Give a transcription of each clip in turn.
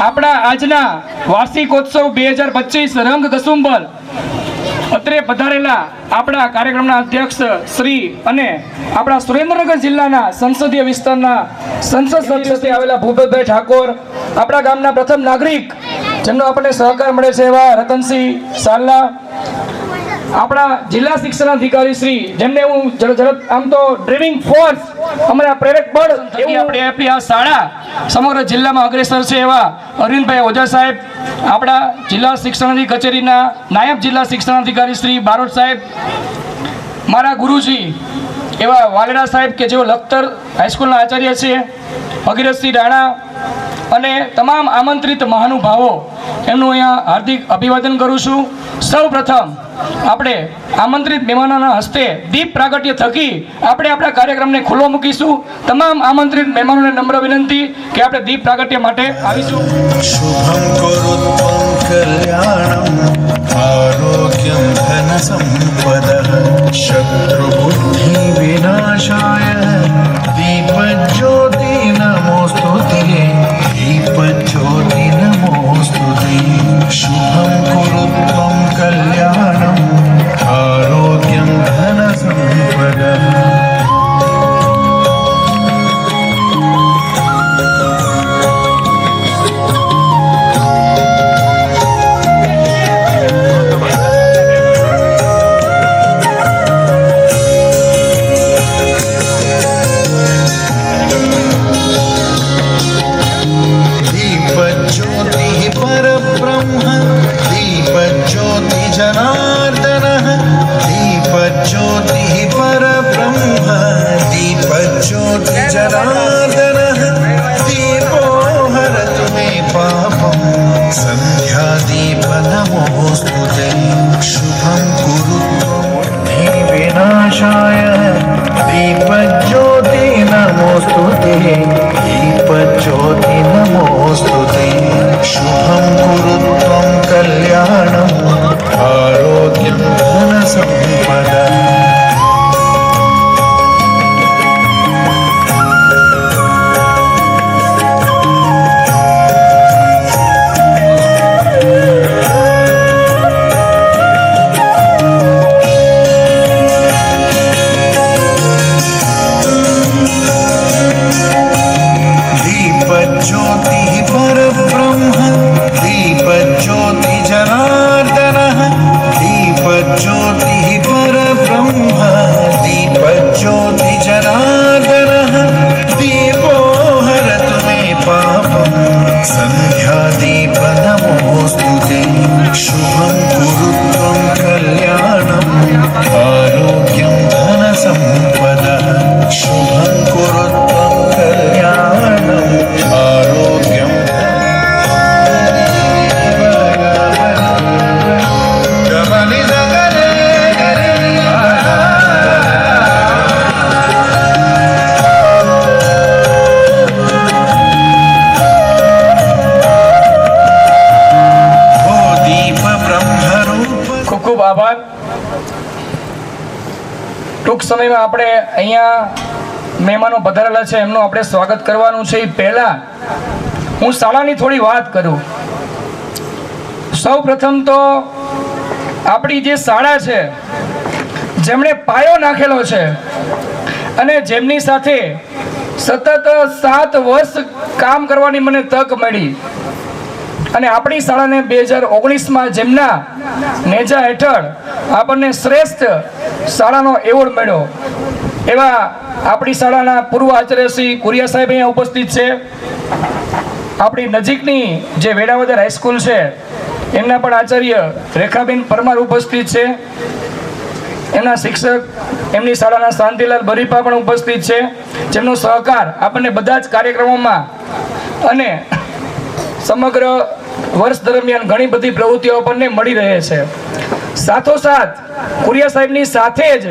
આપણા આજના વાર્ષિકોત્સવ 2025 રંગ કસુંબલ અત્રે પધારેલા આપણા કાર્યક્રમના અધ્યક્ષ શ્રી અને આપણા સુરેન્દ્રનગર જિલ્લાના સંસદીય વિસ્તારના સંસદ સભ્ય આવેલા ભૂપતભાઈ ઠાકોર, આપણા ગામના પ્રથમ નાગરિક જેમનો આપણને સહકાર મળે છે એવા રતનસિંહ સાલ્લા, આપણા જિલ્લા શિક્ષણાધિકારી શ્રી જેમને હું આમ તો ડ્રાઇવિંગ ફોર્સ અમારા પ્રેરક બળ આપણી આ શાળા સમગ્ર જિલ્લામાં અગ્રેસર છે એવા અરવિંદભાઈ ઓઝા સાહેબ, આપણા જિલ્લા શિક્ષણાધિકારી કચેરીના નાયબ જિલ્લા શિક્ષણાધિકારી શ્રી બારોટ સાહેબ, મારા ગુરુજી એવા વાલેડા સાહેબ કે જેઓ લખતર હાઈસ્કૂલના આચાર્ય છે, ભગીરથસિંહ રાણા અને તમામ આમંત્રિત મહાનુભાવો એમનું અહીંયા હાર્દિક અભિવાદન કરું છું. સૌ પ્રથમ આપણે આમંત્રિત મહેમાનોના હસ્તે દીપ પ્રાગટ્ય થકી આપણે આપણા કાર્યક્રમને ખુલ્લો મૂકીશું. તમામ આમંત્રિત મહેમાનોને નમ્ર વિનંતી કે આપણે દીપ પ્રાગટ્ય માટે આવીશું. શુભમ કરોત્વં કલ્યાણમ આરોગ્યમ ધન સંપદઃ શત્રુબુદ્ધિ વિનાશાય દીપજ્યોતિ નમોસ્તુતે દીપજ્યોતિ નમોસ્તુતે. શુભમ કરોત્વં કલ્યાણમ આરોગ્યમ ધન સંપદઃ. ટૂંક સમયમાં આપણે અહીંયા મહેમાનો પધારેલા છે એમનું આપણે સ્વાગત કરવાનું છે. એ પહેલા હું શાળાની થોડી વાત કરું. સૌ પ્રથમ તો આપણી જે શાળા છે જેમણે પાયો નાખેલો છે અને જેમની સાથે સતત 7 વર્ષ કામ કરવાની મને તક મળી અને આપણી શાળાને 2019માં જેમના નેજા હેઠળ આપણને શ્રેષ્ઠ શાળાનો એવોર્ડ મળ્યો એવા આપણી શાળાના પૂર્વ આચાર્ય શ્રી કુરિયા સાહેબ અહીંયા ઉપસ્થિત છે. આપણી નજીકની જે વેડાવદર હાઈસ્કૂલ છે એમના પણ આચાર્ય રેખાબેન પરમાર ઉપસ્થિત છે. એમના શિક્ષક એમની શાળાના શાંતિલાલ બરીપા પણ ઉપસ્થિત છે, જેમનો સહકાર આપણને બધા જ કાર્યક્રમોમાં અને સમગ્ર વર્ષ દરમિયાન ઘણી બધી પ્રવૃત્તિઓ આપણને મળી રહે છે. સાથોસાથ કુરિયા સાહેબની સાથે જ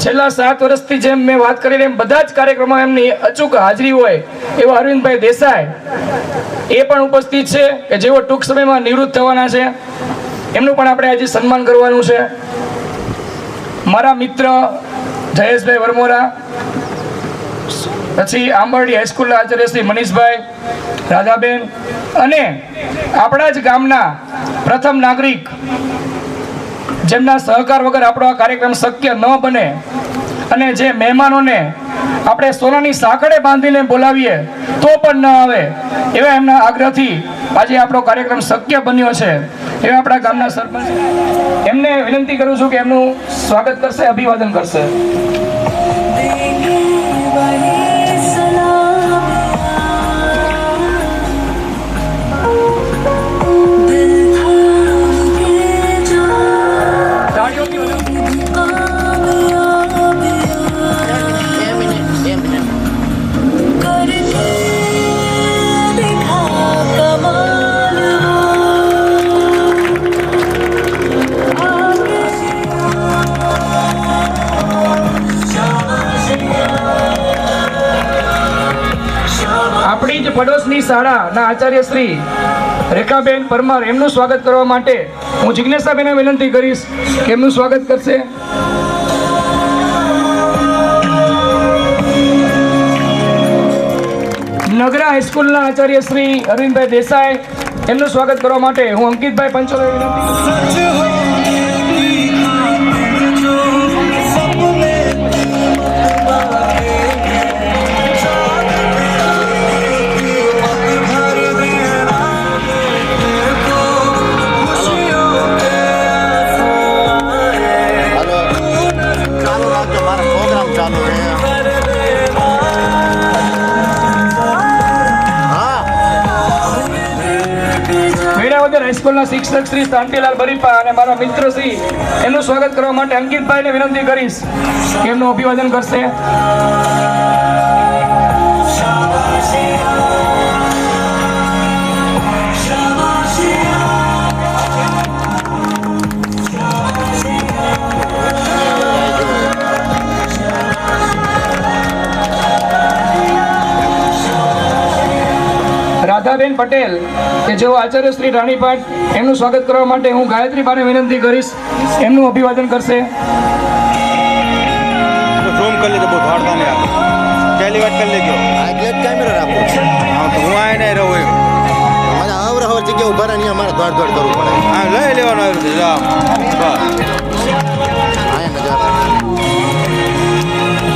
છેલ્લા 7 વર્ષથી જેમ મેં વાત કરી એમ બધા જ કાર્યક્રમો એમની અચૂક હાજરી હોય એવા અરવિંદભાઈ દેસાઈ એ પણ ઉપસ્થિત છે કે જેઓ ટૂંક સમયમાં નિવૃત્ત થવાના છે. એમનું પણ આપણે આજે સન્માન કરવાનું છે. મારા મિત્ર જયેશભાઈ વરમોરા, પછી આંબરડી હાઈસ્કૂલના આચાર્ય શ્રી મનીષભાઈ, રાધાબેન અને આપણા જ ગામના પ્રથમ નાગરિક જેમના સહકાર વગર આપણો આ કાર્યક્રમ શક્ય ન બને અને જે મહેમાનોને આપણે સોનાની સાંકળે બાંધીને બોલાવીએ તો પણ ન આવે એવા એમના આગ્રહથી આજે આપણો કાર્યક્રમ શક્ય બન્યો છે એવા આપણા ગામના સરપંચ એમને વિનંતી કરું છું કે એમનું સ્વાગત કરશે, અભિવાદન કરશે. આપણી જ પડોશની શાળાના આચાર્ય શ્રી રેખાબેન પરમાર એમનું સ્વાગત કરવા માટે હું જિજ્ઞાસાબેનને વિનંતી કરીશ કે એમનું સ્વાગત કરશે. નગરા હાઈસ્કૂલના આચાર્ય શ્રી અરવિંદભાઈ દેસાઈ એમનું સ્વાગત કરવા માટે હું અંકિતભાઈ પંચોલે વિનંતી કરું. હાઈસ્કૂલના શિક્ષક શ્રી શાંતિલાલ બરીપા અને મારા મિત્ર શ્રી એમનું સ્વાગત કરવા માટે અંકિતભાઈને વિનંતી કરીશ કે એમનું અભિવાદન કરશે. રાધાબેન પટેલ કે જેઓ આચાર્ય શ્રી રાણીપાટ એમનું સ્વાગત કરવા માટે હું ગાયત્રી બાને વિનંતી કરીશ એમનું અભિવાદન કરશે. ઝૂમ કરી લેજો, બહુ ધાડતા નહીં આપે. પહેલી વાત કરી લેજો. એટલે જ કેમેરા રાખો. હા તો હું આ નહીં રહું એમ. મને અવરહવર જગ્યા ઉભા રહે અહીંયા મારે દોડ દોડ કરવું પડે. હા લઈ લેવાનું આવ્યું છે જાઓ. બસ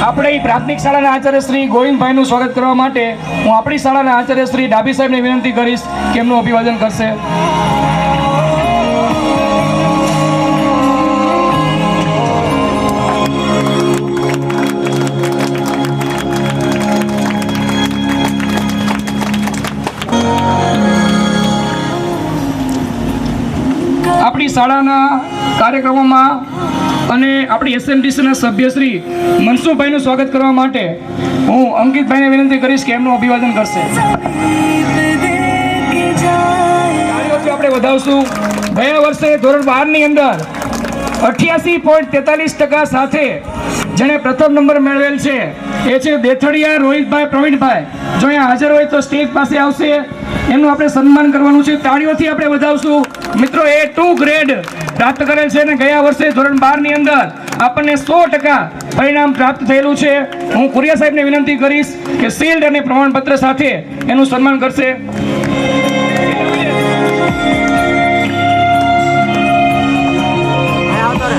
આપણે પ્રાથમિક શાળાના આચાર્ય શ્રી ગોવિંદભાઈનું સ્વાગત કરવા માટે હું આપણી શાળાના આચાર્ય શ્રી ડાભી સાહેબને વિનંતી કરીશ કે એમનું અભિવાદન કરશે. આપણી શાળાના કાર્યક્રમોમાં અને આપણી એસએમડીસીના સભ્ય શ્રી મનસુખભાઈનું સ્વાગત કરવા માટે હું અંકિતભાઈને વિનંતી કરીશ કે એમનું અભિવાદન કરશે. આપણે વધાવશું. ગયા વર્ષે ધોરણ 12 ની અંદર 88.43% સાથે જેણે પ્રથમ નંબર મેળવેલ છે એ છે દેથડિયા રોહિતભાઈ પ્રવીણભાઈ. જો અહીંયા હાજર હોય તો સ્ટેજ પાસે આવશે, એનું આપણે સન્માન કરવાનું છે. તાળીઓથી આપણે વધાવશું. મિત્રો A2 ગ્રેડ પ્રાપ્ત કરેલ છે અને ગયા વર્ષે ધોરણ 12 ની અંદર આપણને 100% પરિણામ પ્રાપ્ત થયેલું છે. હું કુરિયા સાહેબને વિનંતી કરીશ કે શિલ્ડ અને પ્રમાણપત્ર સાથે એનું સન્માન કરશે.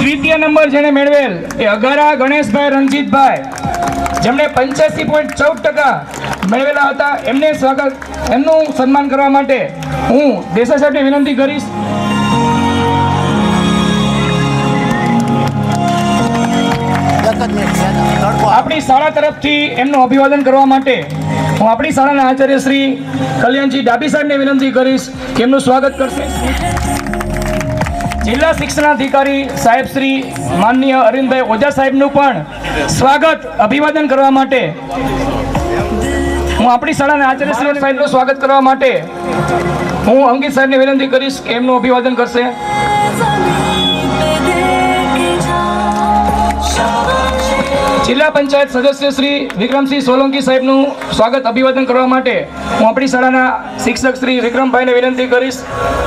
દ્વિતીય નંબર જેણે મેળવેલ એ અગારા ગણેશભાઈ રણજીતભાઈ, જેમણે 85.14% મેળવેલા હતા. એમનું સન્માન કરવા માટે હું દેસાઈ સાહેબને વિનંતી કરીશ. આપણી શાળા તરફથી એમનું અભિવાદન કરવા માટે હું આપણી શાળાના આચાર્ય શ્રી કલ્યાણજી ડાભી સાહેબને વિનંતી કરીશ કે એમનું સ્વાગત કરશે. જિલ્લા શિક્ષણાધિકારી સાહેબ શ્રી માનનીય અરવિંદભાઈ ઓઝા સાહેબનું પણ સ્વાગત અભિવાદન કરવા માટે હું આપણી શાળાના આચાર્ય શ્રી સાહેબનું સ્વાગત કરવા માટે હું અંકિત સાહેબને વિનંતી કરીશ કે એમનું અભિવાદન કરશે. જિલ્લા પંચાયત સદસ્ય શ્રી વિક્રમસિંહ સોલંકી સાહેબનું સ્વાગત અભિવાદન કરવા માટે હું આપણી શાળાના શિક્ષક શ્રી વિક્રમભાઈને વિનંતી કરીશ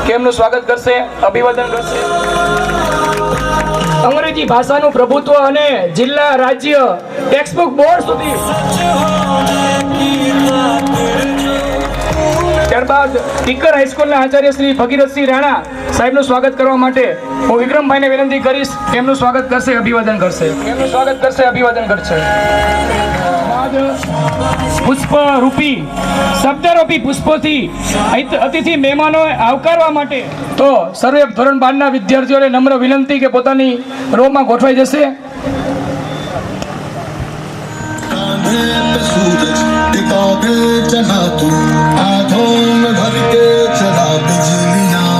કે એમનું સ્વાગત કરશે, અભિવાદન કરશે. અંગ્રેજી ભાષાનું પ્રભુત્વ અને જિલ્લા રાજ્ય ટેક્સ્ટબુક બોર્ડ સુધી. ત્યારબાદ ટીકર હાઈસ્કૂલના આચાર્ય શ્રી ભગીરથસિંહ રાણા સાહેબનું સ્વાગત કરવા માટે હું વિક્રમભાઈને વિનંતી કરીશ. એમનું સ્વાગત કરશે, અભિવાદન કરશે. પુષ્પ રૂપી શબ્દરૂપી પુષ્પોથી અતિથિ મહેમાનો આવકારવા માટે તો સર્વે ધોરણ 12 ના વિદ્યાર્થીઓને નમ્ર વિનંતી કે પોતાની રોમાં ગોઠવાઈ જશે. सूरज टिका के चला तू आंखों में भर के चला बिजलियां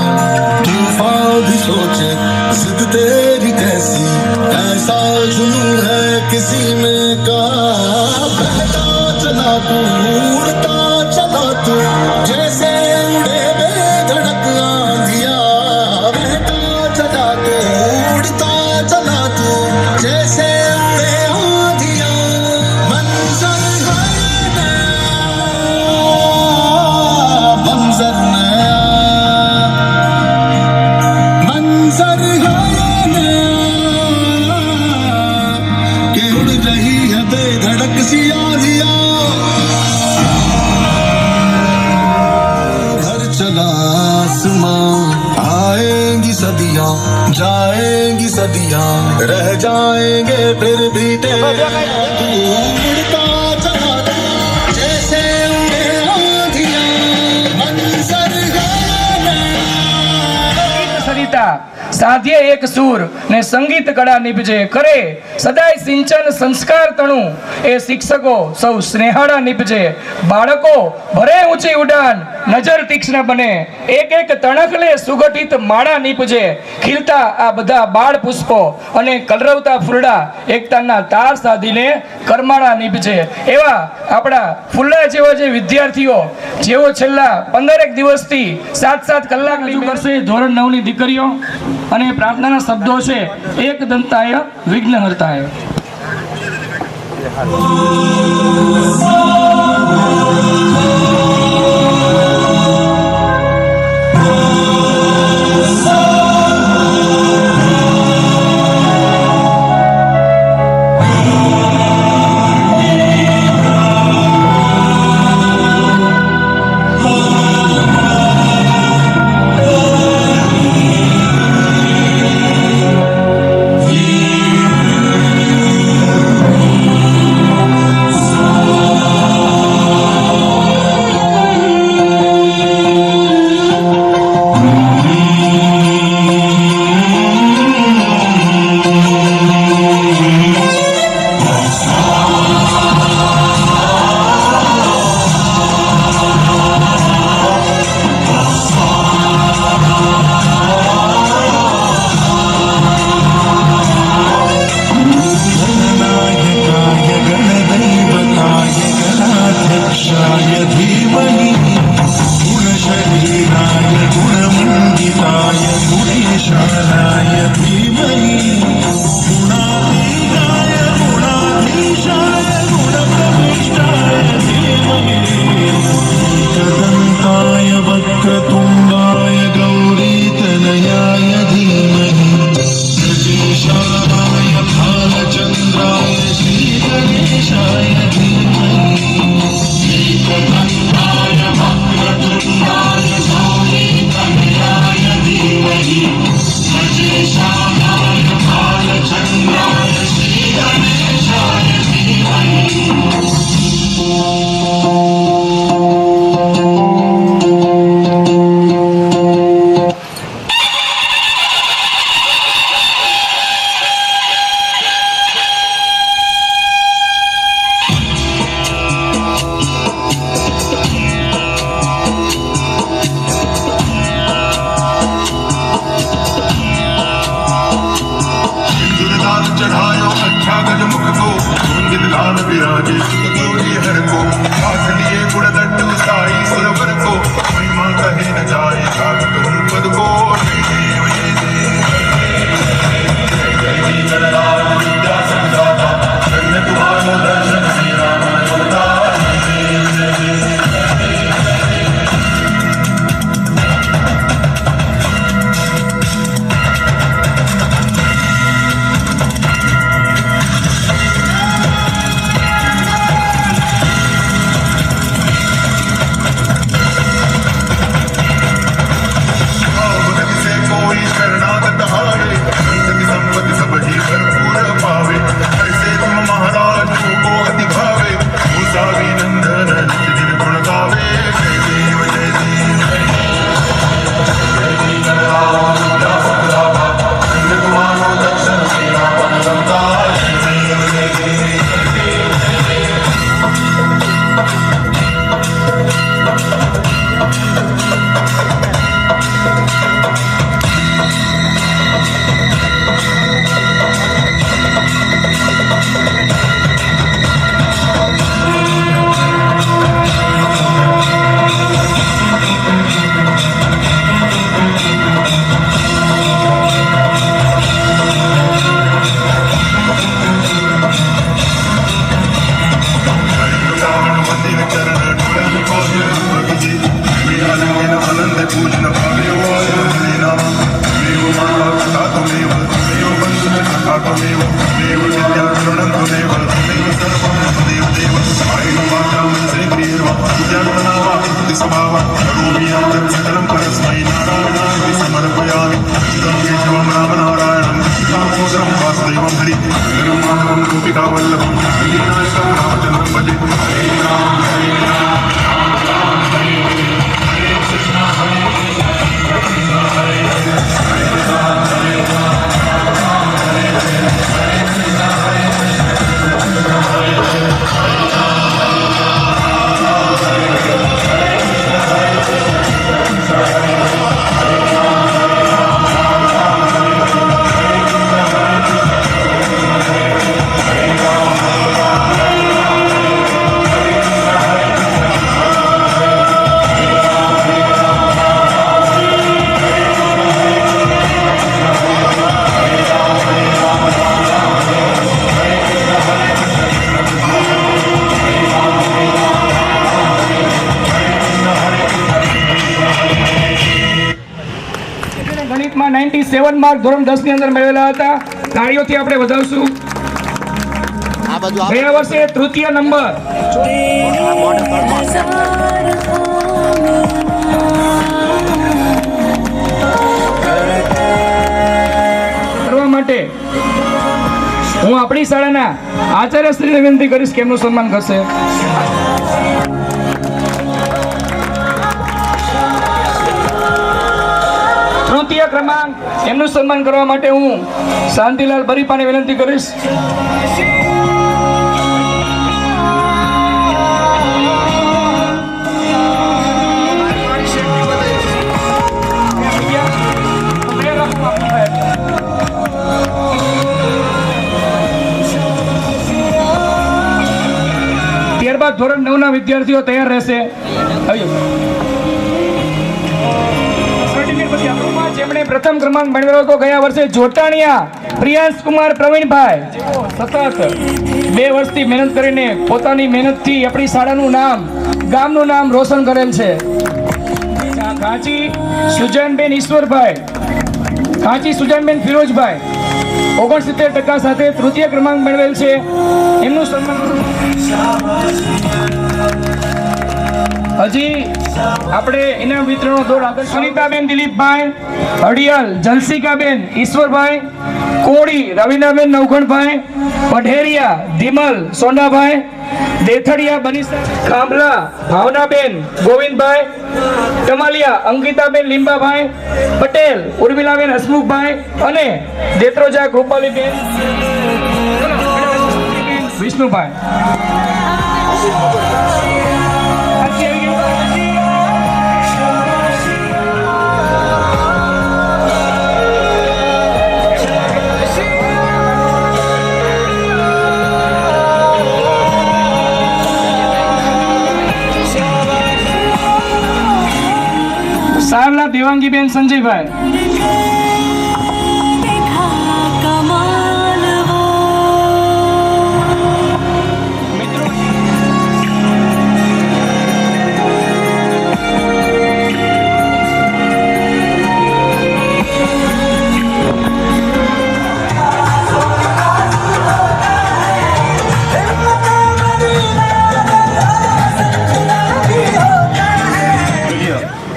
तूफान भी सोचे जिद तेरी कैसी ऐसा जुनून है किसी में का बहता चला तू उड़ता चला तू जैसे उड़े बेधड़क आंधियां बहता चला तू उड़ता चला तू जैसे उड़े जाएंगी सदियां रह जाएंगे फिर भी तेरे उड़ता चला जैसे उड़े आंधियां मंजर સરિતા સાધ્ય એક સૂર ને સંગીત કળા નિપજે કરે સદાય સિંચન સંસ્કાર તણું એ શિક્ષકો સૌ સ્નેહાળા નિપજે બાળકો ભરે ઊંચી ઉડાન નજર તીક્ષ્ણ બને એક એક તણખલે સુગઠિત માળા નીપજે ખીલતા આ બધા બાળ પુષ્પો અને કલરવતા ફૂલડા એકતાના તાર સાધીને કરમાળા નીપજે. એવા આપણા ફૂલડા જેવા જે વિદ્યાર્થીઓ જેઓ છેલ્લા 15 દિવસથી 7-7 કલાક રજૂ કરશે. ધોરણ 9 ની દીકરીઓ અને પ્રાર્થનાના શબ્દો છે એક દંતાય વિઘ્નહર્તાય. राम हरि राम गोपिका वल्लभम श्रीनायकं रामचंद्रं भजे हरे राम ગણિતમાં 97 માર્ક ધોરણ 10 ની અંદર મેળવેલા હતા. તાળીઓથી આપણે વધાવશું. આ બાજુ આવો. ગયા વર્ષે તૃતીય નંબર કરવા માટે હું આપણી શાળાના આચાર્યશ્રીને વિનંતી કરીશ કે એમનું સન્માન કરશે. તૃતીય ક્રમાંક એમનું સન્માન કરવા માટે હું શાંતિલાલ બરીપાને વિનંતી કરીશ. ત્યારબાદ ધોરણ 9 ના વિદ્યાર્થીઓ તૈયાર રહેશે. જેમણે પ્રથમ ક્રમાંક મેળવ્યો હતો ગયા વર્ષે જોટાણીયા પ્રિયાંશ કુમાર પ્રવીણભાઈ, સતત 2 વર્ષથી મહેનત કરીને પોતાની મહેનતથી આપણી શાળાનું નામ, ગામનું નામ રોશન કરેલ છે. કાંચી સુજાનબેન ઈશ્વરભાઈ, કાંચી સુજાનબેન ફિરોજભાઈ 69% સાથે તૃતીય ક્રમાંક મેળવેલ છે. એમનું સન્માન હજી આપણે ઇનામ વિતરણનો દોર આગળ. સુનીતાબેન દિલીપભાઈ, હડિયાલ જલસિકાબેન ઈશ્વરભાઈ, કોળી રવિનાબેન નવઘણભાઈ, પઢેરિયા ધીમલ સોનાભાઈ, દેથડિયા બનીસા, ખાંભલા ભાવનાબેન ગોવિંદભાઈ, કમાલિયા અંકિતાબેન લીંબાભાઈ, પટેલ ઉર્મિલાબેન હસમુખભાઈ અને દેત્રોજા કૃપાલીબેન વિષ્ણુભાઈ. સારલા દેવાંગીબેન સંજયભાઈ,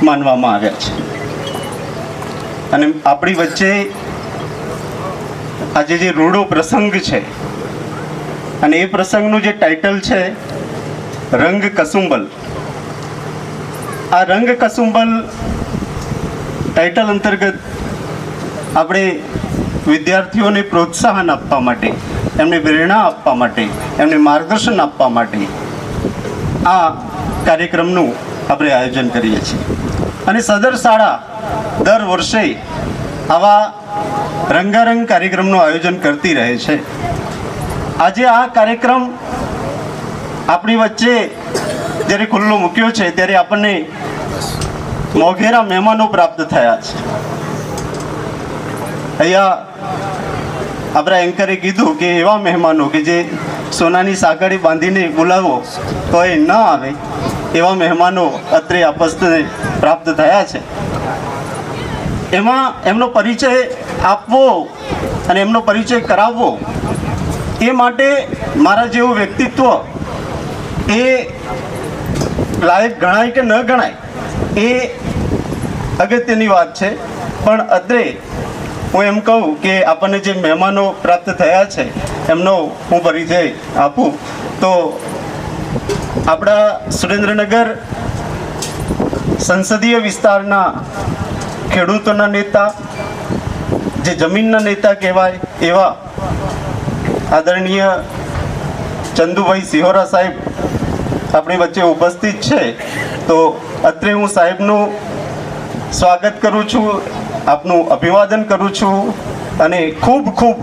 માનવામાં આવ્યા છે. અને આપણી વચ્ચે આજે જે રૂડો પ્રસંગ છે અને એ પ્રસંગનું જે ટાઇટલ છે રંગ કસુંબલ. આ રંગ કસુંબલ ટાઇટલ અંતર્ગત આપણે વિદ્યાર્થીઓને પ્રોત્સાહન આપવા માટે, એમને પ્રેરણા આપવા માટે, એમને માર્ગદર્શન આપવા માટે આ કાર્યક્રમનું આપણે આયોજન કરીએ છીએ. અને સદર શાળા દર વર્ષે આવા રંગારંગ કાર્યક્રમનું આયોજન કરતી રહે છે. આજે આ કાર્યક્રમ આપણી વચ્ચે જ્યારે ખુલ્લો મૂક્યો છે ત્યારે આપણને મોઘેરા મહેમાનો પ્રાપ્ત થયા છે. અહીંયા આપણા એન્કરે કીધું કે એવા મહેમાનો કે જે સોનાની સાંકળી બાંધીને બોલાવો તો એ ન આવે, એવા મહેમાનો અત્રે આપસ્તને પ્રાપ્ત થયા છે. એમાં એમનો પરિચય આપવો અને એમનો પરિચય કરાવવો એ માટે મારા જેવું વ્યક્તિત્વ એ લાયક ગણાય કે ન ગણાય એ અગત્યની વાત છે. પણ અત્રે હું એમ કહું કે આપણને જે મહેમાનો પ્રાપ્ત થયા છે એમનો હું પરિચય આપું તો આપણા સુરેન્દ્રનગર સંસદીય વિસ્તારના ખેડૂતોના નેતા, જે જમીનના નેતા કહેવાય એવા આદરણીય ચંદુભાઈ સિહોરા સાહેબ આપણી વચ્ચે ઉપસ્થિત છે. તો અત્રે હું સાહેબનું સ્વાગત કરું છું, આપનું અભિવાદન કરું છું અને ખૂબ ખૂબ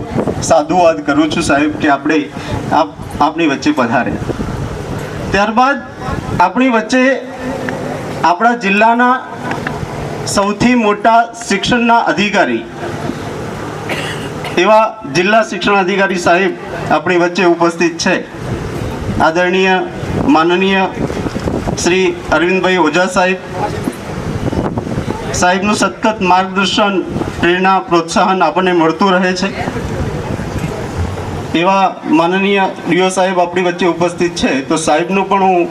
સાધુવાદ કરું છું સાહેબ કે આપણી વચ્ચે પધારે. ત્યારબાદ આપણી વચ્ચે આપણા જિલ્લાના સૌથી મોટા શિક્ષણના અધિકારી એવા જિલ્લા શિક્ષણ અધિકારી સાહેબ આપણી વચ્ચે ઉપસ્થિત છે. આદરણીય માનનીય શ્રી અરવિંદભાઈ ઓઝા સાહેબનું સતત માર્ગદર્શન, પ્રેરણા, પ્રોત્સાહન આપણને મળતું રહે છે. એવા માનનીય ડીઓ સાહેબ આપણી વચ્ચે ઉપસ્થિત છે. તો સાહેબનું પણ હું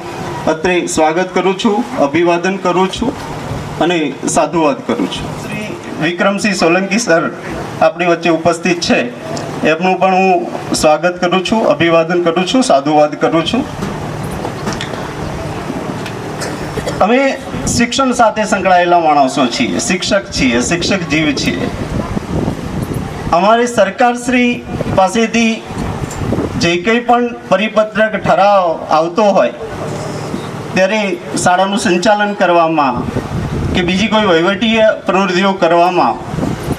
અત્રે સ્વાગત કરું છું, અભિવાદન કરું છું અને સાધુવાદ કરું છું. શ્રી વિક્રમસિંહ સોલંકી સર આપણી વચ્ચે ઉપસ્થિત છે. એમનું પણ હું સ્વાગત કરું છું, અભિવાદન કરું છું, સાધુવાદ કરું છું. અમે શિક્ષણ સાથે સંકળાયેલા માણસો છીએ, શિક્ષક છીએ, શિક્ષક જીવ છીએ. અમારી સરકારશ્રી પાસેથી જે કંઈ પણ પરિપત્રક ઠરાવ આવતો હોય ત્યારે શાળાનું સંચાલન કરવામાં કે બીજી કોઈ વહીવટીય પ્રવૃત્તિઓ કરવામાં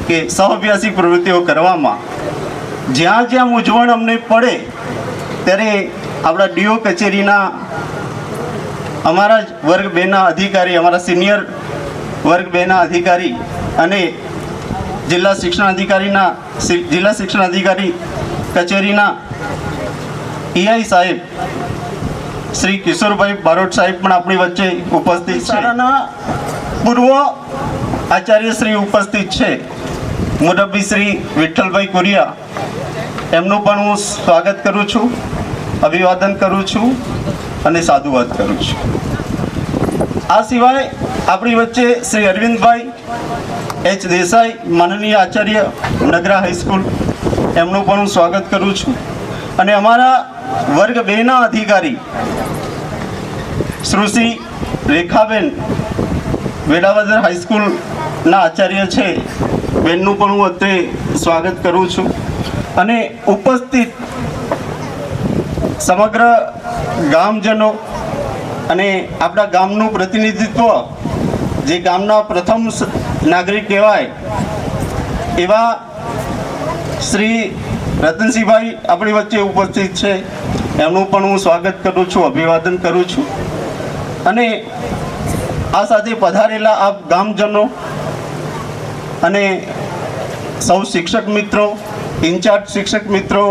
કે સહઅભ્યાસી પ્રવૃત્તિઓ કરવામાં જ્યાં જ્યાં મૂંઝવણ અમને પડે ત્યારે આપણા ડીઓ કચેરીના અમારા જ વર્ગ 2ના અધિકારી, અમારા સિનિયર વર્ગ 2ના અધિકારી અને જિલ્લા શિક્ષણ અધિકારી કચેરીના EI સાહેબ શ્રી કિશોરભાઈ બારોટ સાહેબ પણ આપણી વચ્ચે ઉપસ્થિત છે. શાળાના પૂર્વ આચાર્ય શ્રી ઉપસ્થિત છે, મુરબ્બી શ્રી વિઠ્ઠલભાઈ કુરિયા. એમનું પણ હું સ્વાગત કરું છું, અભિવાદન કરું છું અને સાધુવાદ કરું છું. આ સિવાય આપણી વચ્ચે શ્રી અરવિંદભાઈ H દેસાઈ, માનનીય આચાર્ય નગરા હાઈસ્કૂલ, એમનું પણ હું સ્વાગત કરું છું. અને અમારા વર્ગ 2ના અધિકારી શ્રી રેખાબેન, વેલાવદર હાઈસ્કૂલના આચાર્ય છે, બેનનું પણ હું અત્રે સ્વાગત કરું છું. અને ઉપસ્થિત સમગ્ર ગામજનો અને આપણા ગામનું પ્રતિનિધિત્વ, જે ગામના પ્રથમ નાગરિક કહેવાય એવા શ્રી રતનસિંહભાઈ આપણી વચ્ચે ઉપસ્થિત છે. એમનું પણ હું સ્વાગત કરું છું, અભિવાદન કરું છું. અને આ સાથે પધારેલા આપ ગામજનો અને સૌ શિક્ષક મિત્રો, ઇન્ચાર્જ શિક્ષક મિત્રો,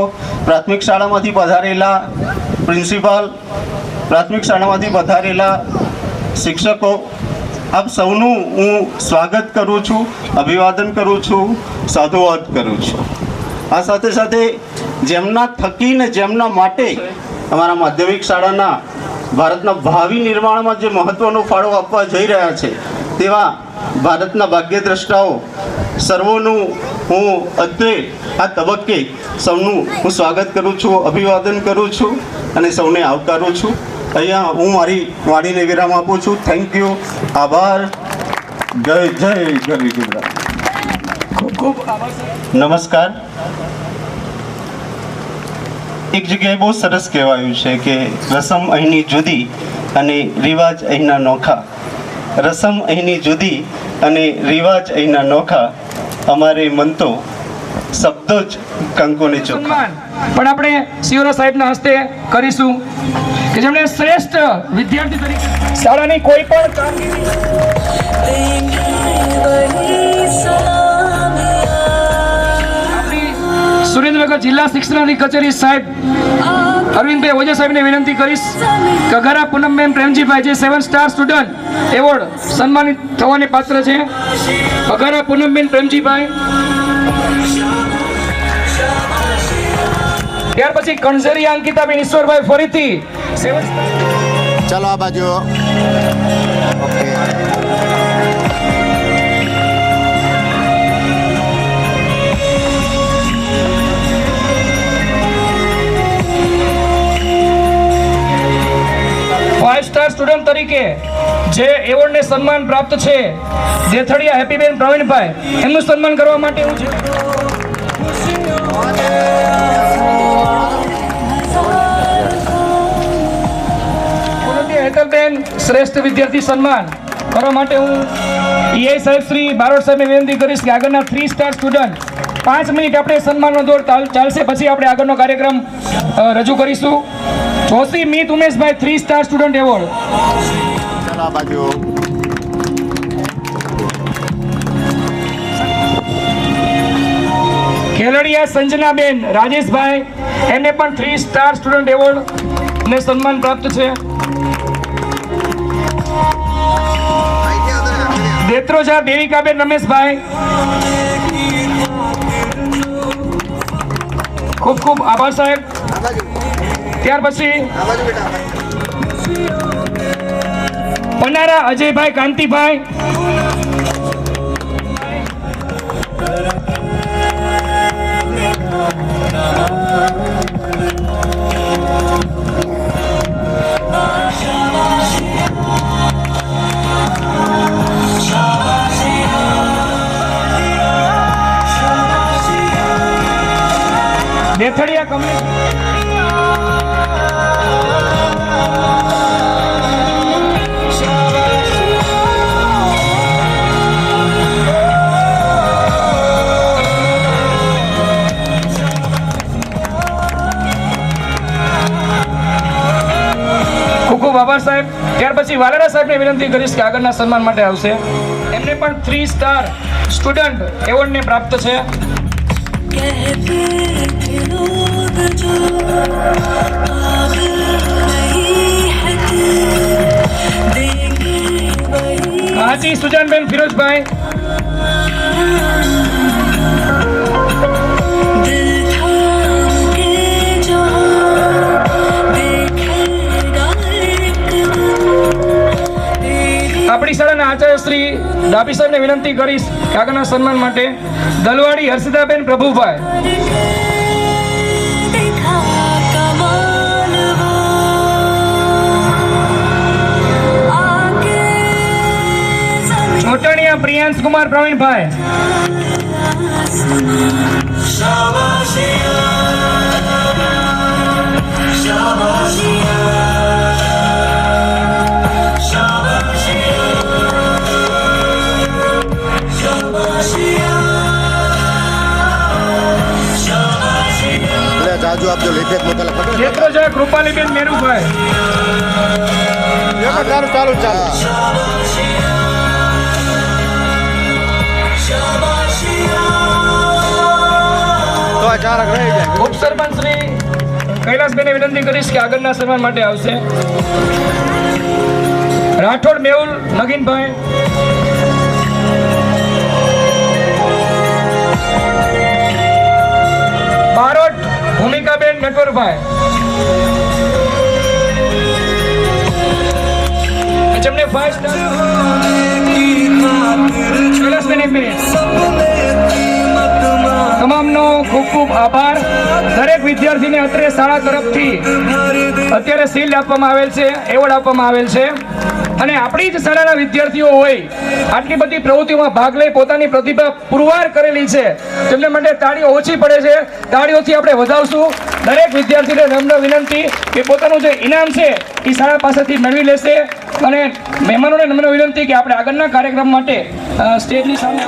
પ્રાથમિક શાળામાંથી પધારેલા પ્રિન્સિપાલ, પ્રાથમિક શાળામાંથી પધારેલા શિક્ષકો, આપ સૌનું હું સ્વાગત કરું છું, અભિવાદન કરું છું, સાધુવાદ કરું છું. આ સાથે સાથે જેમના થકીને, જેમના માટે અમારા માધ્યમિક શાળાના ભારતના ભાવિ નિર્માણમાં જે મહત્વનો ફાળો આપવા જઈ રહ્યા છે તેવા ભારતના ભાગ્યદ્રષ્ટાઓ સર્વોનું હું અત્રે આ તબક્કે સૌનું હું સ્વાગત કરું છું, અભિવાદન કરું છું અને સૌને આવકારું છું. અહીંયા હું મારી વાણીને વિરામ આપું છું. થેન્ક યુ, આભાર. જય જય ગરવી ગુજરાત. ખૂબ ખૂબ આભાર. નમસ્કાર. એક જગ્યાએ બહુ સરસ કહેવાયું છે કે રસમ અહીંની જુદી અને રિવાજ અહીંના નોખા. રસમ અહીંની જુદી અને રિવાજ અહીંના નોખા, અમારે મન તો શબ્દો જ કંકોને ચોખા. સન્માન પણ આપણે સિયોરા સાહેબના હસ્તે કરીશું કે જેમણે શ્રેષ્ઠ વિદ્યાર્થી તરીકે શાળાની કોઈ પણ આપણી સુરેન્દ્રનગર જિલ્લા શિક્ષણાધિકારી કચેરી સાહેબ અરવિંદભાઈ ઓઝા સાહેબને વિનંતી કરીશ કે ગરા પૂનમબેન પ્રેમજીભાઈ, જે 7 સ્ટાર સ્ટુડન્ટ એવોર્ડ સન્માનિત થવાને પાત્ર છે. ગરા પૂનમબેન પ્રેમજીભાઈ. ત્યાર પછી કણઝરી અંકિતાબેન ઈશ્વરભાઈ, ફરીથી 7 ચાલો આ બાજુ. ઓકે. સ્ટુડન્ટ તરીકે જે એવોર્ડને સન્માન પ્રાપ્ત છે દેથડિયા હેપીબેન પ્રવીણભાઈ, એમનું સન્માન કરવા માટે હું હેતલબેન શ્રેષ્ઠ વિદ્યાર્થી સન્માન કરવા માટે હું ઈઆઈ સાહેબ શ્રી બારોટ સાહેબને વિનંતી કરીશ કે આગળના 3 સ્ટાર સ્ટુડન્ટ 5 મિનિટ આપણે સન્માનનો દોર ચાલશે, પછી આપણે આગળનો કાર્યક્રમ રજૂ કરીશું. જોશી મીત ઉમેશભાઈ 3 સ્ટાર સ્ટુડન્ટ એવોર્ડ. ચાલો આ બાજુ. ખેલડિયા સંજનાબેન રાજેશભાઈ, એમને પણ 3 સ્ટાર સ્ટુડન્ટ એવોર્ડ ને સન્માન પ્રાપ્ત છે. દેત્રોજા દેવિકાબેન રમેશભાઈ, ખૂબ ખૂબ આભાર સાહેબ. ત્યાર પછી પનારા અજયભાઈ કાંતિભાઈ, દેથડિયા કમલેશ, ખૂબ ખૂબ આભાર સાહેબ. ત્યાર પછી વાલેરા સાહેબને વિનંતી કરીશ કે આગળના સન્માન માટે આવશે. એમને પણ 3 સ્ટાર સ્ટુડન્ટ એવોર્ડને પ્રાપ્ત છે. કાંચી સુજાનબેન ફિરોજભાઈ, આપણી શાળાના આચાર્ય શ્રી ડાભી સાહેબને વિનંતી કરીશ કે આગળના સન્માન માટે દલવાડી હર્ષિદાબેન પ્રભુભાઈ. ચોટણીયા પ્રિયાંશ કુમાર પ્રવીણભાઈ, જાજુ આપજો લેખક મોકલા ખબર ક્ષેત્રજય કૃપાલીબેન મેરુભાઈ, ચાલુ ચાલુ ચાલુ તો આ ચારક રહી જાય. ઉપસરપંચ શ્રી કૈલાસબેનને વિનંતી કરીશ કે આગળના સન્માન માટે આવશે. રાઠોડ મેહુલ નગીનભાઈ, બારોટ ભૂમિકાબેન નટવરભાઈ, જેમને 5 સ્ટાર તમામનો ખૂબ ખૂબ આભાર. દરેક વિદ્યાર્થીને અત્રે શાળા તરફથી અત્યારે શિલ્ડ આપવામાં આવેલ છે, એવોર્ડ આપવામાં આવેલ છે. અને આપણી જ શાળાના વિદ્યાર્થીઓ હોય આટલી બધી પ્રવૃત્તિઓમાં ભાગ લઈ પોતાની પ્રતિભા પુરવાર કરેલી છે, તેમને માટે તાળીઓ ઓછી પડે છે. તાળીઓથી આપણે વધાવશું. દરેક વિદ્યાર્થીને નમ્ર વિનંતી કે પોતાનું જે ઇનામ છે એ શાળા પાસેથી મેળવી લેશે. અને મહેમાનોને નમ્ર વિનંતી કે આપણે આગળના કાર્યક્રમ માટે સ્ટેજની સામે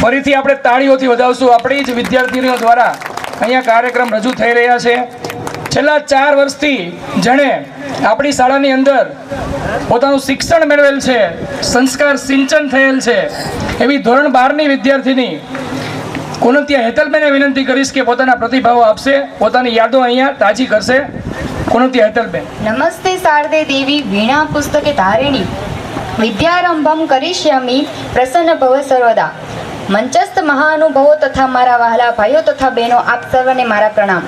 ફરીથી આપણે તાળીઓથી વધાવશું. આપણી જ વિદ્યાર્થીનીઓ દ્વારા અહીંયા કાર્યક્રમ રજૂ થઈ રહ્યા છે. છેલ્લા 4 વર્ષથી જેણે આપણી શાળાની અંદર પોતાનું શિક્ષણ મેળવેલ છે, સંસ્કાર સિંચન થયેલ છે, એવી ધોરણ 12ની વિદ્યાર્થીની કુનતિયા હેતલબેને વિનંતી કરીશ કે પોતાના પ્રતિભાવો આપશે, પોતાની યાદો અહીંયા તાજી કરશે. કુનતિયા હેતલબેન. નમસ્તે શારદે દેવી વીણા પુસ્તકે ધારિણી વિદ્યારંભમ કરિષ્યામિ પ્રસન્ન ભવ સર્વદા. મંચસ્થ મહાનુભવો તથા મારા વહાલા ભાઈઓ તથા બહેનો, આપ સર્વને મારા પ્રણામ.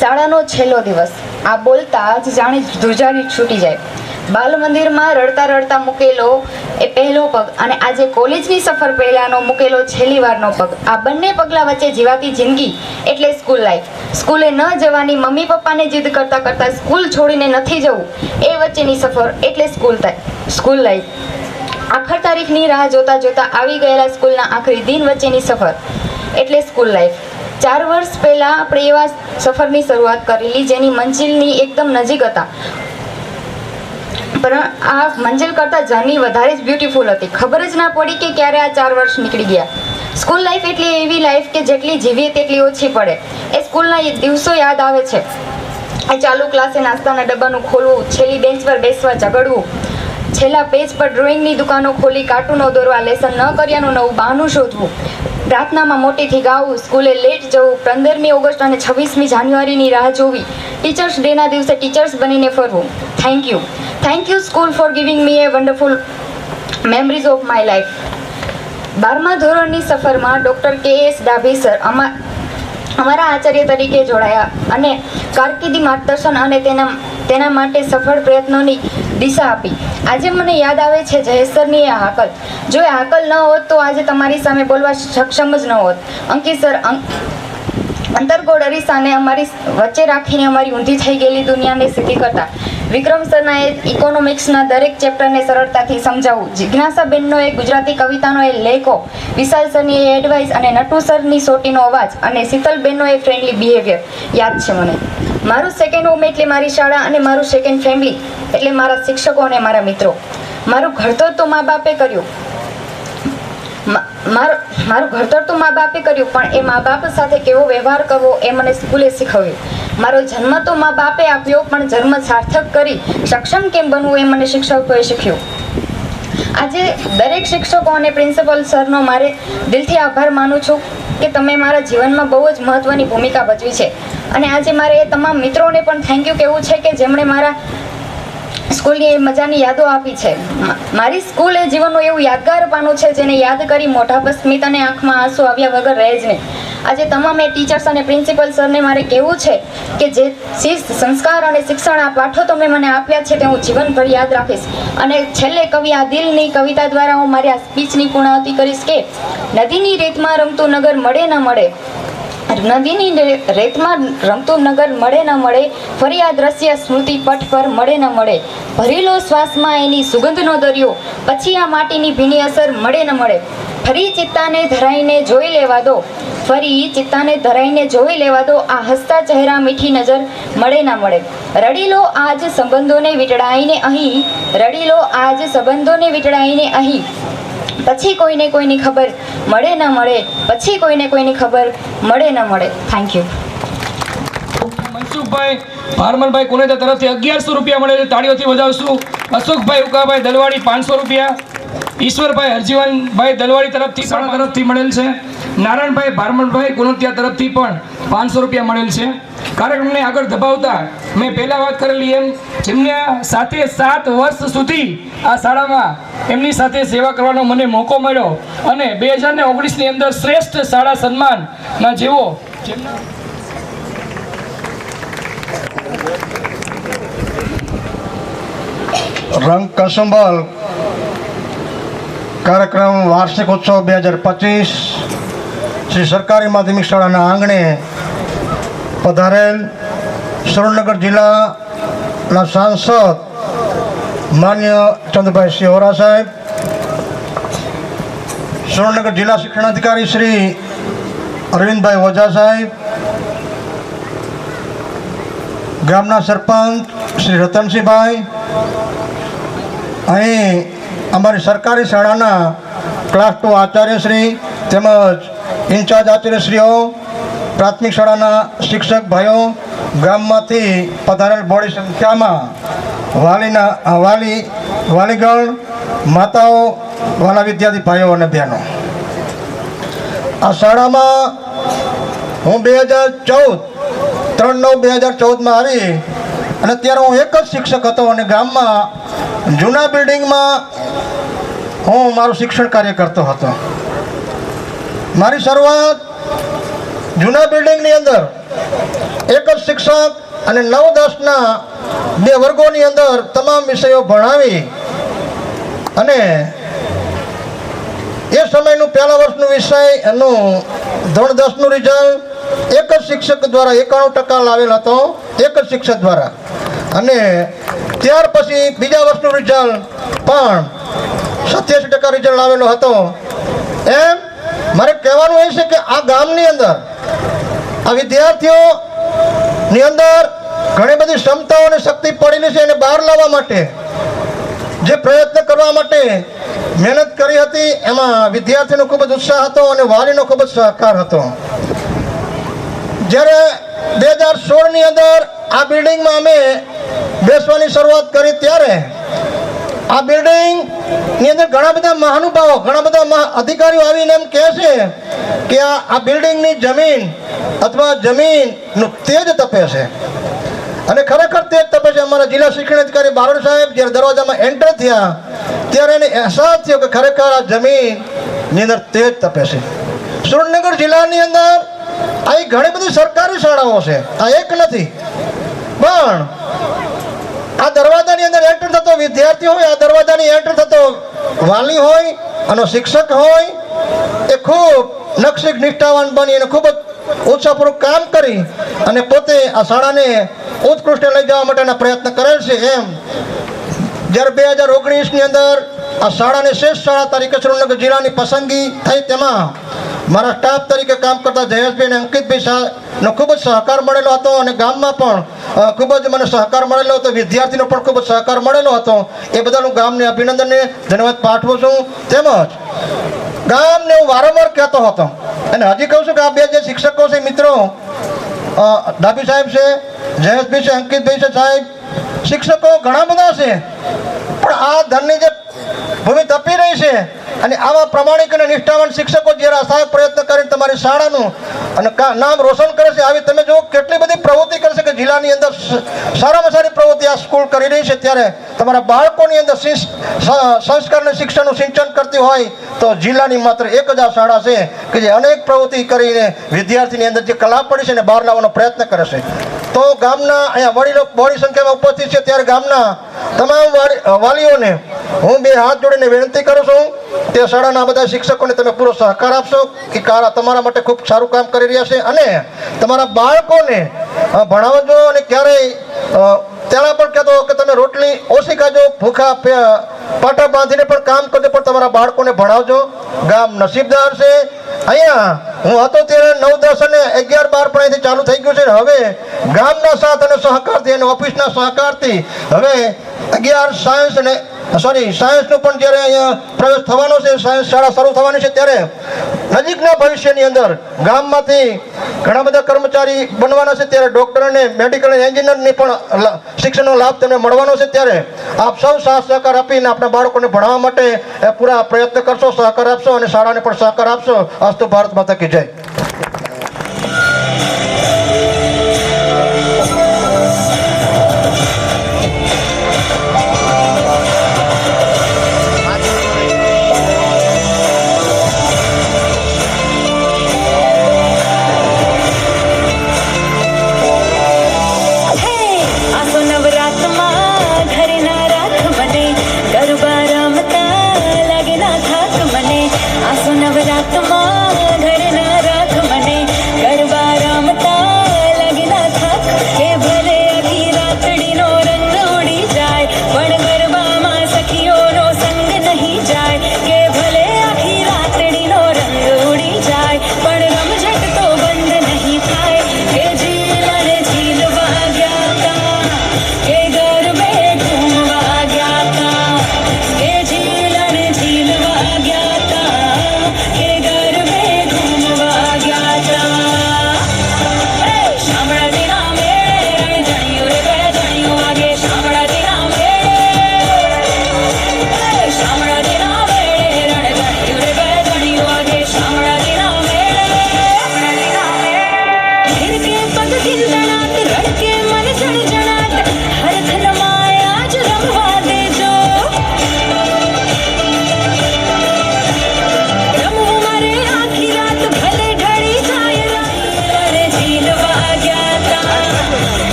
શાળાનો છેલ્લો દિવસ, આ બોલતા જ જાણે ધ્રુજારી છૂટી જાય. બાલ મંદિરમાં રડતા રડતા મૂકેલો એ પહેલો પગ અને આજે કોલેજની સફર પહેલાનો મૂકેલો છેલ્લી વારનો પગ, આ બંને પગલાં વચ્ચે જીવાતી જિંદગી એટલે સ્કૂલ લાઈફ. સ્કૂલે ન જવાની મમ્મી પપ્પાને જીદ કરતા કરતા સ્કૂલ છોડીને નથી જવું, એ વચ્ચેની સફર એટલે સ્કૂલ લાઈફ. આખર તારીખની રાહ જોતા જોતા આવી ગયેલા સ્કૂલના આખરી દિન વચ્ચેની સફર એટલે સ્કૂલ લાઈફ. 4 વર્ષ પહેલા આપણે એવા સફરની શરૂઆત કરેલી જેની મંજિલની એકદમ નજીક હતા, પણ આ મંજિલ કરતાં જર્ની વધારે જ બ્યુટીફુલ હતી. ખબર જ ના પડી કે ક્યારે આ 4 વર્ષ નીકળી ગયા. સ્કૂલ લાઈફ એટલે એવી લાઈફ કે જેટલી જીવીએ તેટલી ઓછી પડે. એ સ્કૂલના દિવસો યાદ આવે છે. એ ચાલુ ક્લાસે નાસ્તાના ડબ્બાનું ખોલવું, છેલ્લી બેન્ચ પર બેસવા ઝઘડવું, છેલ્લા પેજ પર ડ્રોઈંગની દુકાનો ખોલી કાર્ટૂનો દોરવા, લેસન ન કર્યાનું નવું બહાનું શોધવું, પ્રાર્થનામાં મોટેથી ગાવું, સ્કૂલે લેટ જવું, 15મી ઓગસ્ટ અને 26મી જાન્યુઆરીની રાહ જોવી, ટીચર્સ ડેના દિવસે ટીચર્સ બનીને ફરવું. Thank you school for giving me a wonderful memories of my life. 12મા ધોરણની સફરમાં ડૉક્ટર કે.એસ. ડાભી સર અમારા આચાર્ય તરીકે જોડાયા અને કારકિર્દી માર્ગદર્શન અને તેના માટે સફળ પ્રયત્નોની દિશા આપી. આજે મને યાદ આવે છે જયેશ સરની એ હાકલ. જો એ હાકલ ન હોત તો આજે તમારી સામે બોલવા સક્ષમ જ ન હોત. અંકિત સર અંતરગોળ અરીસાને અમારી વચ્ચે રાખીને અમારી ઊંધી થઈ ગયેલી દુનિયાને સીધી કરતા. વિક્રમ સરના એ ઇકોનોમિક્સના દરેક ચેપ્ટરને સરળતાથી સમજાવવું. જિજ્ઞાસાબેનનો એ ગુજરાતી કવિતાનો એ લેખો, વિશાલ સરની એ એડવાઇસ અને નટુ સરની સોટીનો અવાજ અને શીતલબેનનો એ ફ્રેન્ડલી બિહેવિયર યાદ છે મને. મારું સેકન્ડ હોમ એટલે મારી શાળા અને મારું સેકન્ડ ફેમિલી એટલે મારા શિક્ષકો અને મારા મિત્રો. મારું ઘડતર તો મા બાપે કર્યું પણ એ મા બાપ સાથે કેવો વ્યવહાર કરવો એ મને સ્કૂલે શીખવ્યું. મારો જન્મ તો મા બાપે આપ્યો પણ જન્મ સાર્થક કરી સક્ષમ કેમ બનવું એ મને શિક્ષકોએ શીખ્યું. આજે દરેક શિક્ષકો અને પ્રિન્સિપલ સરનો મારે દિલથી આભાર માનું છું કે તમે મારા જીવનમાં બહુ જ મહત્ત્વની ભૂમિકા ભજવી છે. અને આજે મારે એ તમામ મિત્રોને પણ થેન્ક યુ કહેવું છે કે જેમણે મારા સ્કૂલની એ મજાની યાદો આપી છે. મારી સ્કૂલ એ જીવનનું એવું યાદગાર પાનું છે જેને યાદ કરી મોઢા પર સ્મિત અને આંખમાં આંસુ આવ્યા વગર રહે જ નહીં. આજે તમામ એ ટીચર્સ અને પ્રિન્સિપલ સરને મારે કહેવું છે કે જે શિસ્ત, સંસ્કાર અને શિક્ષણ આ પાઠો તમે મને આપ્યા છે તે હું જીવનભર યાદ રાખીશ. અને છેલ્લે કવિ આદિલની કવિતા દ્વારા હું મારી આ સ્પીચની પૂર્ણાહુતિ કરીશ કે નદીની રેતમાં રમતું નગર મળે ન મળે, નદીની રેતમાં રમતું નગર મળે ન મળે, ફરી આ દ્રશ્ય સ્મૃતિ પટ પર મળે ન મળે, ભરેલો શ્વાસમાં એની સુગંધનો દરિયો, પછી આ માટીની ભીની અસર મળે ન મળે, ફરી ચિત્તાને ધરાઈને જોઈ લેવા દો, ફરી ચિત્તાને ધરાઈને જોઈ લેવા દો, આ હસતા ચહેરા મીઠી નજર મળે ન મળે, રડી લો આજ સંબંધોને વીંટળાઈને અહીં, રડી લો આજ સંબંધોને વીંટળાઈને અહીં, પછી કોઈને કોઈની ખબર મળે ન મળે, પછી કોઈને કોઈની ખબર મળે ન મળે. Thank you. મનસુખભાઈ ભારમલભાઈ કુનેજા તરફથી 1100 રૂપિયા મળે છે, તાળીઓથી વધાવશું. અશોકભાઈ ઉકાભાઈ દલવાડી 500 રૂપિયા, ઈશ્વરભાઈ હરજીવનભાઈ દલવાડી તરફથી શાળા તરફથી મળેલ છે. નારાયણભાઈ ભારમલભાઈ કુનતિયા તરફથી પણ 500 રૂપિયા મળેલ છે. કાર્યક્રમને આગળ ધપાવતા મેં પહેલાં વાત કરેલી એમ જેમને સાથે 7 વર્ષ સુધી આ શાળામાં એમની સાથે સેવા કરવાનો મને મોકો મળ્યો અને 2019ની અંદર શ્રેષ્ઠ શાળા સન્માનના જેવો રંગ કસુંબલ કાર્યક્રમ વાર્ષિક ઉત્સવ 2025 શ્રી સરકારી માધ્યમિક શાળાના આંગણે પધારેલ સુરેન્દ્રનગર જિલ્લાના સાંસદ માન્ય ચંદ્રભાઈ સિંહ વોરા સાહેબ, સુરેન્દ્રનગર જિલ્લા શિક્ષણાધિકારી શ્રી અરવિંદભાઈ ઓઝા સાહેબ, ગામના સરપંચ શ્રી રતનસિંહભાઈ, અહીં અમારી સરકારી શાળાના ક્લાસ 2 આચાર્ય શ્રી તેમજ ઇન્ચાર્જ આચાર્યશ્રીઓ, પ્રાથમિક શાળાના શિક્ષક ભાઈઓ, ગામમાંથી પધારેલ બોડી સંખ્યામાં વાલીગણ, માતાઓ, વાલા વિદ્યાર્થી ભાઈઓ અને બહેનો, આ શાળામાં હું 3/9/2014 આવી અને ત્યારે હું એક જ શિક્ષક હતો અને ગામમાં જૂના બિલ્ડિંગમાં હું મારું શિક્ષણ કાર્ય કરતો હતો. મારી શરૂઆત જૂના બિલ્ડિંગની અંદર એક જ શિક્ષક અને 9-10ના 2 વર્ગોની અંદર તમામ વિષયો ભણાવી અને એ સમયનું પહેલા વર્ષનું વિષય એનું ધોરણ 10નું રિઝલ્ટ એક જ શિક્ષક દ્વારા 91% લાવેલ હતો, એક જ શિક્ષક દ્વારા. અને ત્યાર પછી બીજા વર્ષનું રિઝલ્ટ પણ 87% રિઝલ્ટ લાવેલો હતો. એમ મારે કહેવાનું એ છે કે આ ગામની અંદર આ વિદ્યાર્થીઓની અંદર ઘણી બધી ક્ષમતાઓ અને શક્તિ પડેલી છે, એને બહાર લાવવા માટે જે પ્રયત્ન કરવા માટે મહેનત કરી હતી એમાં વિદ્યાર્થીનો ખૂબ જ ઉત્સાહ હતો અને વાલીનો ખૂબ જ સહકાર હતો. જ્યારે 2016ની અંદર આ બિલ્ડિંગમાં અમે બેસવાની શરૂઆત કરી ત્યારે આ બિલ્ડિંગની અંદર ઘણા બધા મહાનુભાવો, ઘણા બધા અધિકારીઓ આવીને એમ કહે છે કે આ બિલ્ડિંગની જમીન અથવા જમીનનું તેજ તપે છે. અને ખરેખર તેજ તપે છે. અમારા જિલ્લા શિક્ષણ અધિકારી બારોડ સાહેબ જ્યારે દરવાજામાં એન્ટર થયા ત્યારે એને અહેસાસ થયો કે ખરેખર આ જમીનની અંદર તેજ તપે છે. સુરેન્દ્રનગર જિલ્લાની અંદર આવી ઘણી બધી સરકારી શાળાઓ છે, આ એક નથી, પણ આ દરવાજાની અંદર એન્ટર થતો વિદ્યાર્થી હોય, આ દરવાજાની એન્ટર થતો વાલી હોય અને શિક્ષક હોય, એ ખૂબ નકશી નિષ્ઠાવાન બની અને ખૂબ જ ઉત્સાહપૂર્વક કામ કરી અને પોતે આ શાળાને ઉત્કૃષ્ટ લઈ જવા માટેના પ્રયત્ન કરેલ છે. એમ જ્યારે 2019ની અંદર આ શાળાને શ્રેષ્ઠ શાળા તરીકે સુરેન્દ્રનગર જિલ્લાની પસંદગી થઈ, તેમાં મારા સ્ટાફ તરીકે કામ કરતા જયેશભાઈ અને અંકિતભાઈ શાહનો ખૂબ જ સહકાર મળેલો હતો અને ગામમાં પણ ખૂબ જ મને સહકાર મળેલો હતો, વિદ્યાર્થીનો પણ ખૂબ જ સહકાર મળેલો હતો. એ બદલ હું ગામને અભિનંદનને ધન્યવાદ પાઠવું છું. તેમજ ગામને હું વારંવાર કહેતો હતો અને હજી કહું છું કે આ 2 જે શિક્ષકો છે મિત્રો, ડાભી સાહેબ છે, જયેશભાઈ છે, અંકિતભાઈ છે સાહેબ, શિક્ષકો ઘણા બધા છે, પણ આ ધનની જે ભૂમિ તપી રહી છે અને આવા પ્રમાણિક અને નિષ્ઠાવાન શિક્ષકો જ્યારે અસહાયક પ્રયત્ન કરીને તમારી શાળાનું અને નામ રોશન કરે છે, આવી તમે જો કેટલી બધી પ્રવૃત્તિ કરશે કે જિલ્લાની અંદર સારામાં સારી પ્રવૃત્તિ આ સ્કૂલ કરી રહી છે, ત્યારે તમારા બાળકોની અંદર સંસ્કાર અને શિક્ષણનું સિંચન કરતી હોય તો જિલ્લાની માત્ર એક જ આ શાળા છે કે જે અનેક પ્રવૃત્તિ કરીને વિદ્યાર્થીની અંદર જે કલા પડી છે એને બહાર લાવવાનો પ્રયત્ન કરે છે. તો ગામના અહીંયા વડીલો બહોળી સંખ્યામાં ઉપસ્થિત છે, ત્યારે ગામના તમામ વાલીઓને હું 2 હાથ જોડીને વિનંતી કરું છું તે શાળાના બધા શિક્ષકોને તમે પૂરો સહકાર આપશો કે તમારા માટે ખૂબ સારું કામ કરી રહ્યા છે અને તમારા બાળકોને ભણાવજો. અને ક્યારેય ત્યાં પણ કહેતો કે તમે રોટલી ઓછી ખાજો, ભૂખા પાટા બાંધીને પણ કામ કરજો, પણ તમારા બાળકોને ભણાવજો. ગામ નસીબદાર છે. અહીંયા હું હતો ત્યારે 9, 10 અને 11, 12 પણ અહીંથી ચાલુ થઈ ગયું છે. હવે ગામના સાથ અને સહકારથી અને ઓફિસના સહકારથી હવે 11 સાયન્સનું પણ જ્યારે અહીંયા પ્રવેશ થવાનો છે, સાયન્સ શાળા શરૂ થવાની છે, ત્યારે નજીકના ભવિષ્યની અંદર ગામમાંથી ઘણા બધા કર્મચારી બનવાના છે, ત્યારે ડૉક્ટર અને મેડિકલ એન્જિનિયરની પણ શિક્ષણનો લાભ તેમને મળવાનો છે. ત્યારે આપ સૌ સાથ સહકાર આપીને આપણા બાળકોને ભણાવવા માટે પૂરા પ્રયત્ન કરશો, સહકાર આપશો અને શાળાને પણ સહકાર આપશો. અસ્તુ ભારત માતા કી જય. के गरबे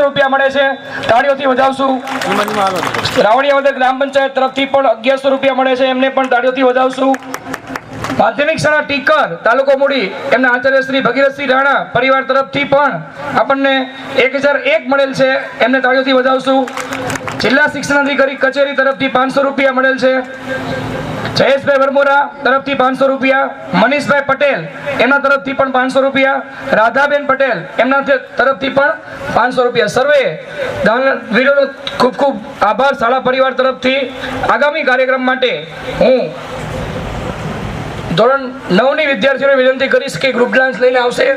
રૂપિયા મળે છે, તાળીઓથી વધાવશું. રાવણિયાવદર ગ્રામ પંચાયત તરફથી પણ 1100 રૂપિયા મળે છે, એમને પણ તાળીઓથી વધાવશું. માધ્યમિક શાળા ટીકર તાલુકો મૂડી એમના આચાર્ય શ્રી ભગીરથસિંહ રાણા પરિવાર તરફથી પણ આપણને 1001 મળેલ છે, એમને તાળીઓથી વધાવશું. જિલ્લા શિક્ષણાધિકારી કચેરી તરફથી 500 રૂપિયા મળેલ છે. જયેશભાઈ વરમોરા તરફથી 500 રૂપિયા, મનીષભાઈ પટેલ એમના તરફથી પણ 500 રૂપિયા, રાધાબેન પટેલ એમના તરફથી પણ 500 રૂપિયા. સર્વે દાનવીરોનો ખૂબ ખૂબ આભાર શાળા પરિવાર તરફથી. આગામી કાર્યક્રમ માટે હું ધોરણ 9 ની વિદ્યાર્થીઓને વિનંતી કરીશ કે ગ્રુપ ડાન્સ લઈને આવશે.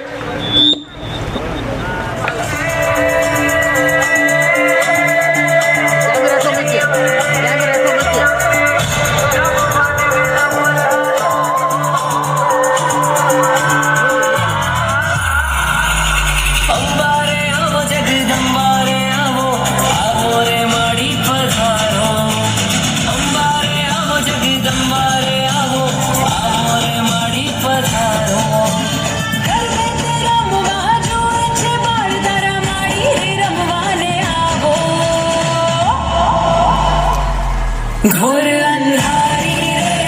घोर अंधारी रे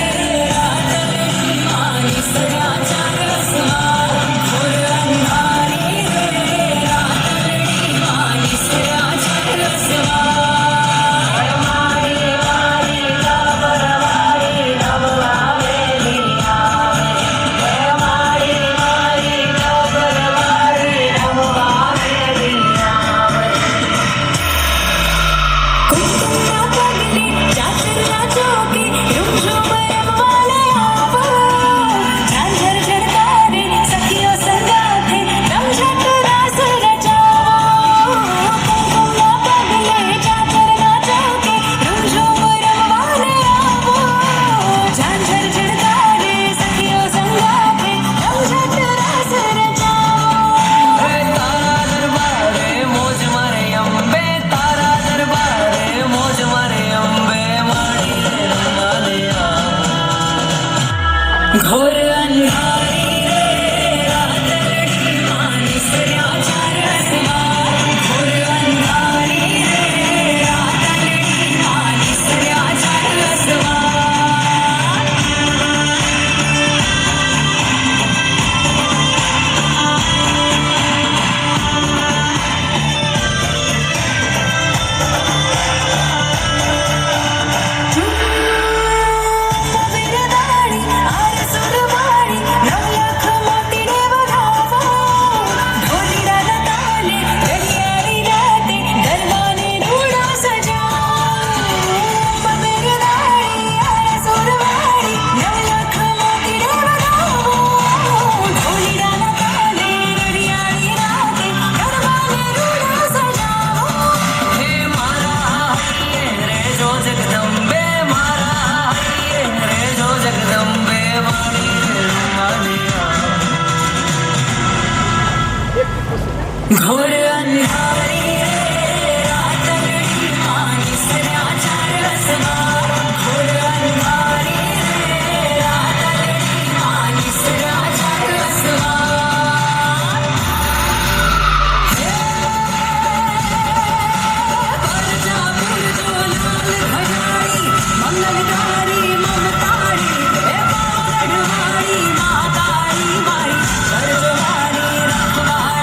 मानी सया चारसमा घोर अंधारी रे मानी सया चारसमा मारी मारी काबरवारी नववावे लियावे मारी मारी काबरवारी नववावे लियावे कुंकुम पगली घोर अंधारी रे रात लड़ी मानी सया चारसमा घोर अंधारी रे रात लड़ी मानी सया चारसमा घोर अंधारी रे रात लड़ी मानी सया चारसमा घोर अंधारी रे रात लड़ी मानी सया चारसमा परजा पुरजो लाल घटाड़ी मंगलकारी ममताड़ी हे पावड़वाड़ी माताड़ी मारी परजवाड़ी रखवाड़ी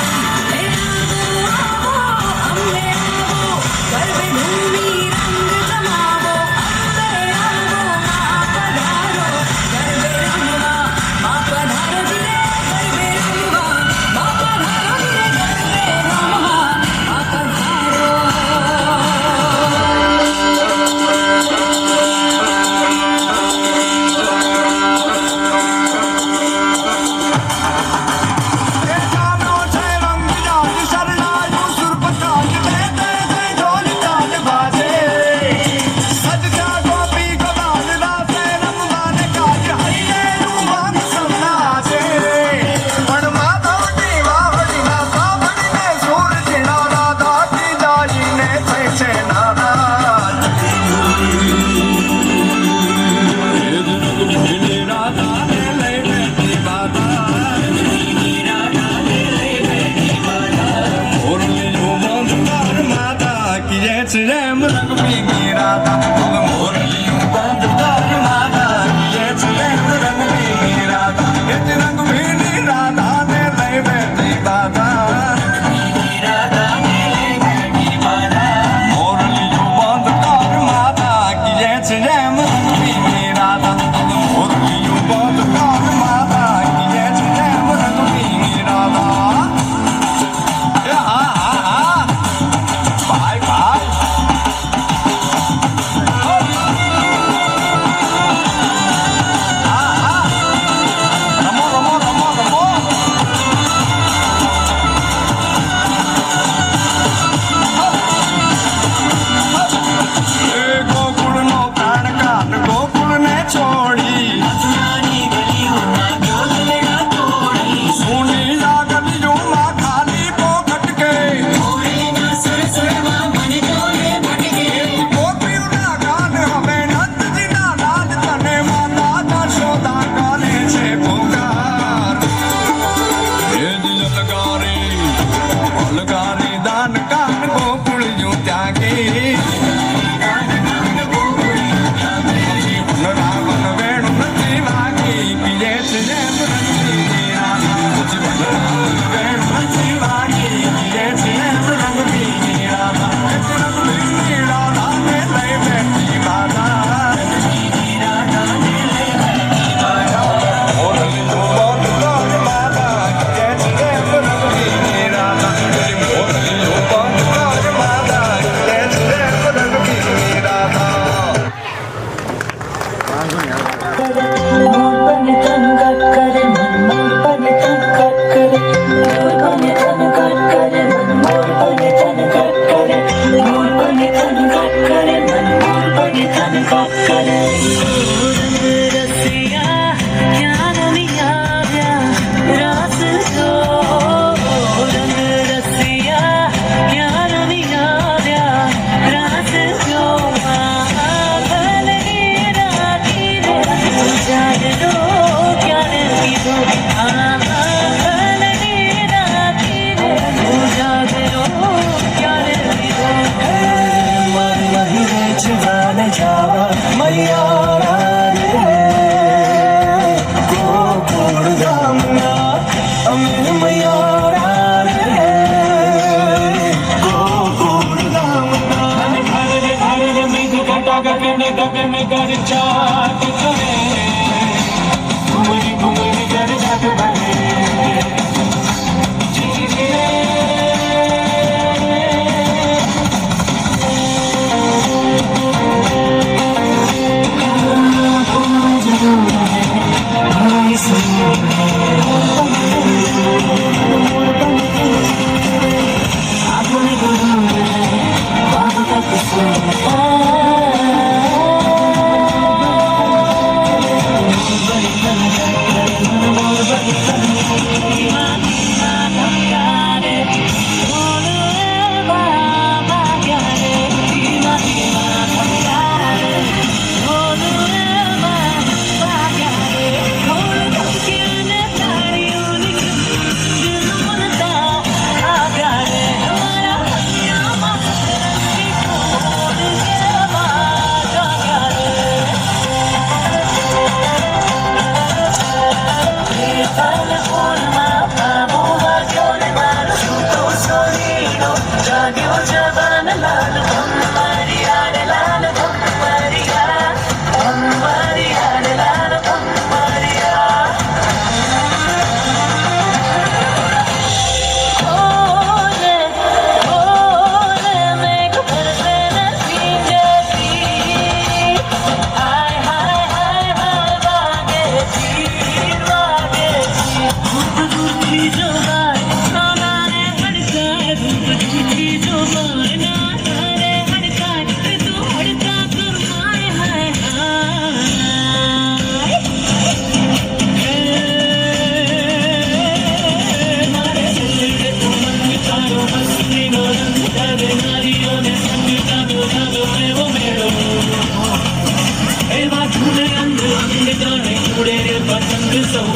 Sou